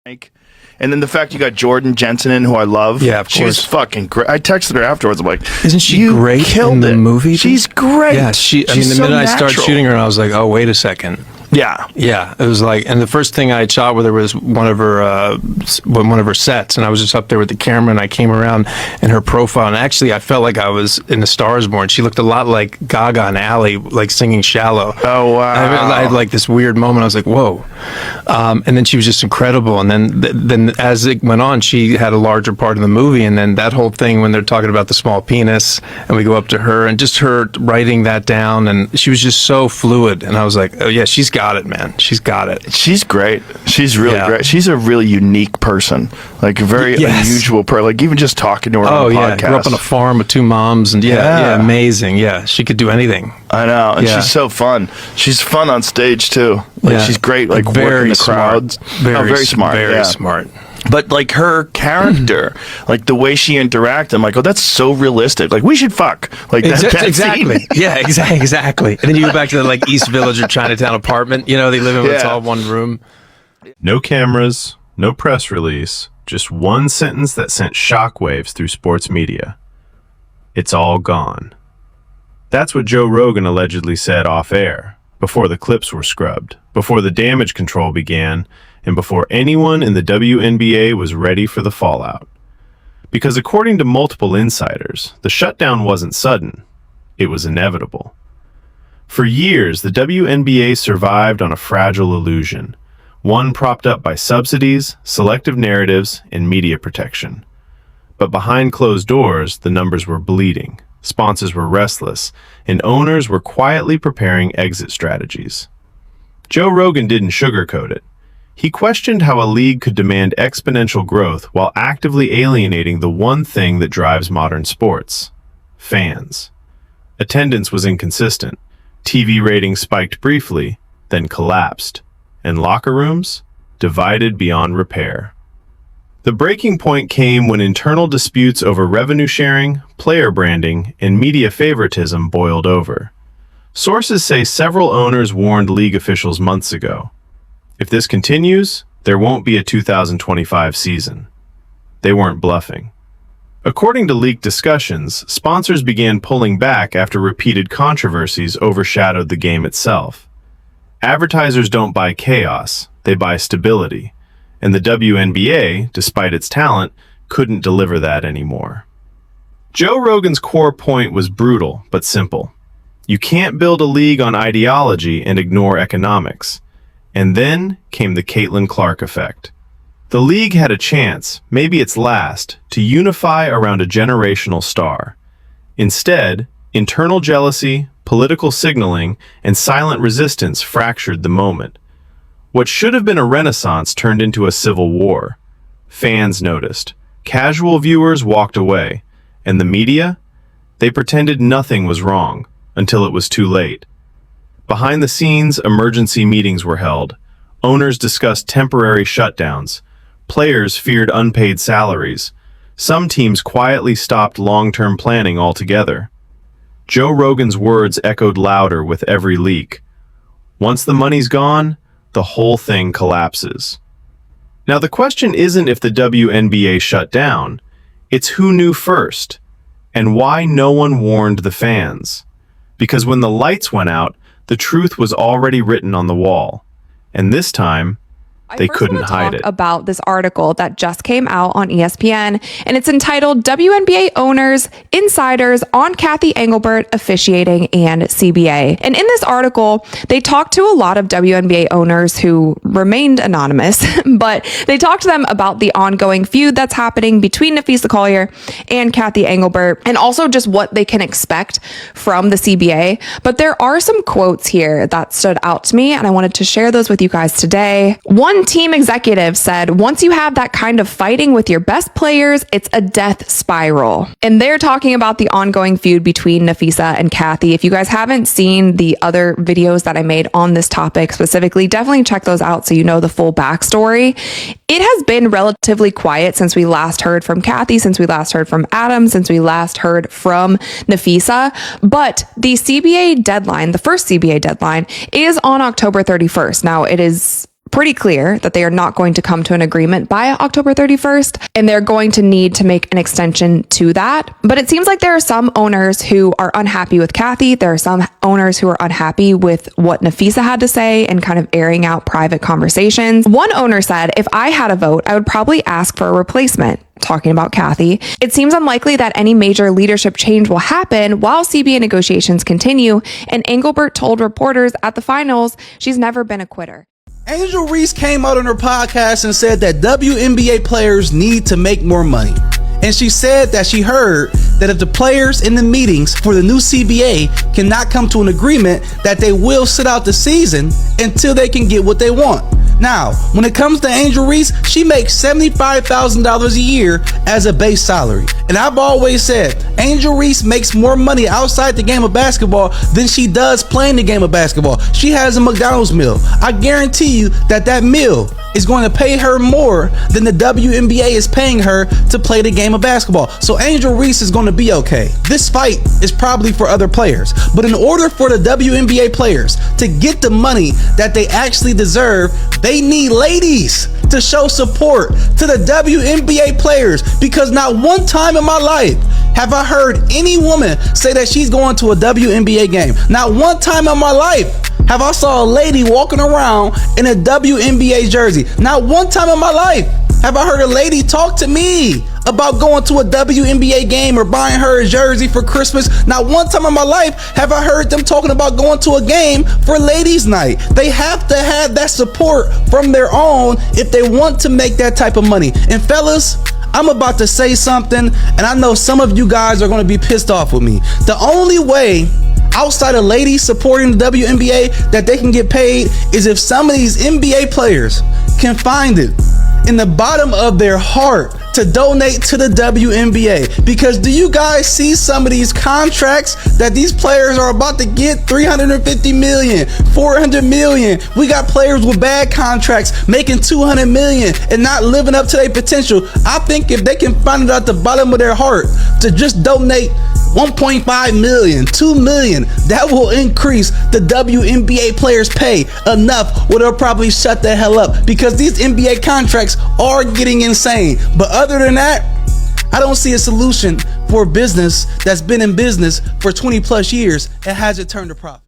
Mike. And then the fact you got Jordan Jensen in, who I love. Yeah, of course. She's fucking great. I texted her afterwards. I'm like, isn't she great in the movie? She's great. Yeah, I mean, the minute I started shooting her, I was like, oh, wait a second. Yeah. Yeah, it was like, and the first thing I shot with her was one of her sets, and I was just up there with the camera, and I came around in her profile, and actually I felt like I was in A Star Is Born. She looked a lot like Gaga and Ally, like singing Shallow. Oh, wow. I had like this weird moment. I was like, whoa. And then she was just incredible, and then as it went on, she had a larger part of the movie, and then that whole thing when they're talking about the small penis, and we go up to her, and just her writing that down, and she was just so fluid, and I was like, oh yeah, she's got it, man. She's got it. She's great. She's really great. She's a really unique person, like a very unusual person. Like even just talking to her on the podcast. Grew up on a farm with two moms, and amazing. Yeah, she could do anything. I know, and she's so fun. She's fun on stage too. Like she's great. Like very working the crowds. Very smart. Very smart. But like her character, like the way she interacts, I'm like, oh, that's so realistic. Like we should fuck. Like that exactly. Scene. Yeah, exactly. And then you go back to the like East Village or Chinatown apartment. You know, they live in it's all one room. No cameras, no press release, just one sentence that sent shockwaves through sports media. It's all gone. That's what Joe Rogan allegedly said off air, before the clips were scrubbed, before the damage control began, and before anyone in the WNBA was ready for the fallout. Because according to multiple insiders, the shutdown wasn't sudden, it was inevitable. For years, the WNBA survived on a fragile illusion, one propped up by subsidies, selective narratives, and media protection. But behind closed doors, the numbers were bleeding, sponsors were restless, and owners were quietly preparing exit strategies. Joe Rogan didn't sugarcoat it. He questioned how a league could demand exponential growth while actively alienating the one thing that drives modern sports: fans. Attendance was inconsistent, TV ratings spiked briefly, then collapsed, and locker rooms divided beyond repair. The breaking point came when internal disputes over revenue sharing, player branding, and media favoritism boiled over. Sources say several owners warned league officials months ago. If this continues, there won't be a 2025 season. They weren't bluffing. According to leaked discussions, sponsors began pulling back after repeated controversies overshadowed the game itself. Advertisers don't buy chaos, they buy stability, and the WNBA, despite its talent, couldn't deliver that anymore. Joe Rogan's core point was brutal but simple. You can't build a league on ideology and ignore economics. And then came the Caitlin Clark effect. The league had a chance, maybe its last, to unify around a generational star. Instead, internal jealousy, political signaling, and silent resistance fractured the moment. What should have been a renaissance turned into a civil war. Fans noticed. Casual viewers walked away. And the media? They pretended nothing was wrong, until it was too late. Behind the scenes, emergency meetings were held. Owners discussed temporary shutdowns. Players feared unpaid salaries. Some teams quietly stopped long-term planning altogether. Joe Rogan's words echoed louder with every leak. Once the money's gone, the whole thing collapses. Now, the question isn't if the WNBA shut down. It's who knew first, and why no one warned the fans. Because when the lights went out, the truth was already written on the wall, and this time, they couldn't hide it. About this article that just came out on ESPN, and it's entitled WNBA Owners, Insiders on Cathy Engelbert Officiating and CBA. And in this article, they talked to a lot of WNBA owners who remained anonymous, but they talked to them about the ongoing feud that's happening between Napheesa Collier and Cathy Engelbert, and also just what they can expect from the CBA. But there are some quotes here that stood out to me, and I wanted to share those with you guys today. One team executive said, once you have that kind of fighting with your best players, it's a death spiral. And they're talking about the ongoing feud between Napheesa and Cathy. If you guys haven't seen the other videos that I made on this topic specifically, definitely check those out so you know the full backstory. It has been relatively quiet since we last heard from Cathy, since we last heard from Adam, since we last heard from Napheesa. But the CBA deadline, the first CBA deadline, is on October 31st. Now, it is pretty clear that they are not going to come to an agreement by October 31st, and they're going to need to make an extension to that. But it seems like there are some owners who are unhappy with Kathy. There are some owners who are unhappy with what Nafisa had to say and kind of airing out private conversations. One owner said, if I had a vote, I would probably ask for a replacement. Talking about Kathy, it seems unlikely that any major leadership change will happen while CBA negotiations continue, and Engelbert told reporters at the finals she's never been a quitter. Angel Reese came out on her podcast and said that WNBA players need to make more money. And she said that she heard that if the players in the meetings for the new CBA cannot come to an agreement, that they will sit out the season until they can get what they want. Now, when it comes to Angel Reese, she makes $75,000 a year as a base salary. And I've always said, Angel Reese makes more money outside the game of basketball than she does playing the game of basketball. She has a McDonald's meal. I guarantee you that that meal is going to pay her more than the WNBA is paying her to play the game of basketball. So Angel Reese is going to be okay. This fight is probably for other players. But in order for the WNBA players to get the money that they actually deserve, they need ladies to show support to the WNBA players, because not one time in my life have I heard any woman say that she's going to a WNBA game. Not one time in my life have I saw a lady walking around in a WNBA jersey. Not one time in my life have I heard a lady talk to me about going to a WNBA game or buying her a jersey for Christmas. Not one time in my life have I heard them talking about going to a game for ladies' night. They have to have that support from their own if they want to make that type of money. And fellas, I'm about to say something, and I know some of you guys are going to be pissed off with me. The only way outside of ladies supporting the WNBA that they can get paid is if some of these NBA players can find it in the bottom of their heart to donate to the WNBA. Because do you guys see some of these contracts that these players are about to get? $350 million, $400 million. We got players with bad contracts making $200 million and not living up to their potential. I think if they can find it at the bottom of their heart to just donate $1.5 million, $2 million, that will increase the WNBA players' pay enough where they'll probably shut the hell up, because these NBA contracts are getting insane. But other than that, I don't see a solution for a business that's been in business for 20 plus years and hasn't turned a profit.